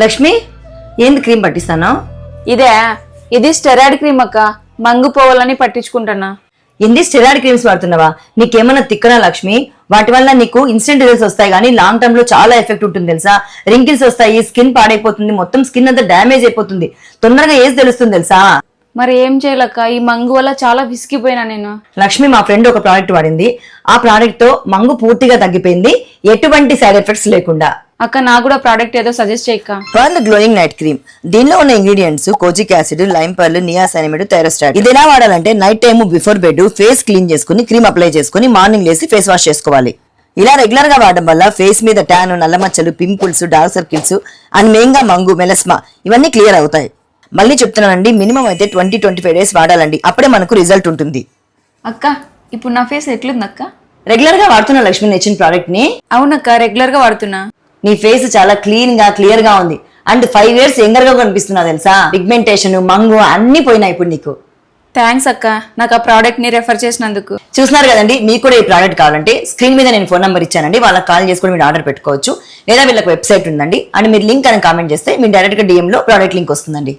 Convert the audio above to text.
లక్ష్మి ఏంది క్రీమ్ పట్టిస్తానా? ఇది steroid cream అక్క. మంగు పోవాలని పట్టించుకుంటున్నా. ఎన్ని స్టెరాయిడ్ క్రీమ్స్ వాడుతున్నావా? నీకేమన్నా తిక్కనా లక్ష్మి? వాటి వల్ల నీకు ఇన్స్టెంట్ రిజల్ట్స్ వస్తాయి కానీ లాంగ్ టర్మ్ లో చాలా ఎఫెక్ట్ ఉంటుంది తెలుసా? రింకిల్స్ వస్తాయి, స్కిన్ పాడైపోతుంది, మొత్తం స్కిన్ అంతా డ్యామేజ్ అయిపోతుంది, తొందరగా ఏజ్ తెలుస్తుంది తెలుసా? మరి ఏం చేయాలక్క? ఈ మంగు వల్ల చాలా విసిగిపోయినా నేను. లక్ష్మి మా ఫ్రెండ్ ఒక ప్రోడక్ట్ వాడింది. ఆ ప్రోడక్ట్ తో మంగు పూర్తిగా తగ్గిపోయింది, ఎటువంటి సైడ్ ఎఫెక్ట్స్ లేకుండా. అక్క నాకు కూడా ప్రోడక్ట్ ఏదో సజెస్ట్ చేయక్క. Pearl glowing night cream. దీనిలో ఉన్న ingredients kojic acid, lime pearl, niacinamide, thyrostat. ఇది ఎలా వాడాలంటే night time before bed face clean చేసుకుని క్రీమ్ అప్లై చేసుకుని మార్నింగ్ లేసి ఫేస్ వాష్ చేసుకోవాలి. ఇలా రెగ్యులర్ గా వాడడం వల్ల ఫేస్ మీద ట్యాన్, నల్లమచ్చలు, pimples, dark circles and main గా మంగు, మెలస్మా ఇవన్నీ క్లియర్ అవుతాయి. మళ్ళీ చెప్తున్నానండి, మినిమం అయితే 20-25 డేస్ వాడాలండి, అప్పుడే మనకు రిజల్ట్ ఉంటుంది. అక్క ఇప్పుడు నా ఫేస్ ఎట్లుంది అక్క? రెగ్యులర్ గా వాడుతున్నా లక్ష్మి నచ్చిన ప్రోడక్ట్ ని. అవునక్క, రెగ్యులర్ గా వాడుతున్నా. నీ ఫేస్ చాలా క్లీన్ గా క్లియర్ గా ఉంది అండ్ 5 years యంగర్ గా కనిపిస్తున్నా తెలుసా? పిగ్మెంటేషన్, మంగు అన్ని పోయినాయి ఇప్పుడు నీకు. థ్యాంక్స్ అక్క, నాకు ఆ ప్రోడక్ట్ ని రెఫర్ చేసినందుకు. చూస్తున్నారు కదండి, మీకు కూడా ఈ ప్రోడక్ట్ కావాలంటే స్క్రీన్ మీద నేను ఫోన్ నెంబర్ ఇచ్చానండి, వాళ్ళకి కాల్ చేసుకుని మీరు ఆర్డర్ పెట్టుకోవచ్చు. లేదా వీళ్ళకి వెబ్సైట్ ఉందండి, అండ్ మీరు లింక్ అని కామెంట్ చేస్తే మీరు డైరెక్ట్ గా DM లో ప్రోడక్ట్ లింక్ వస్తుందండి.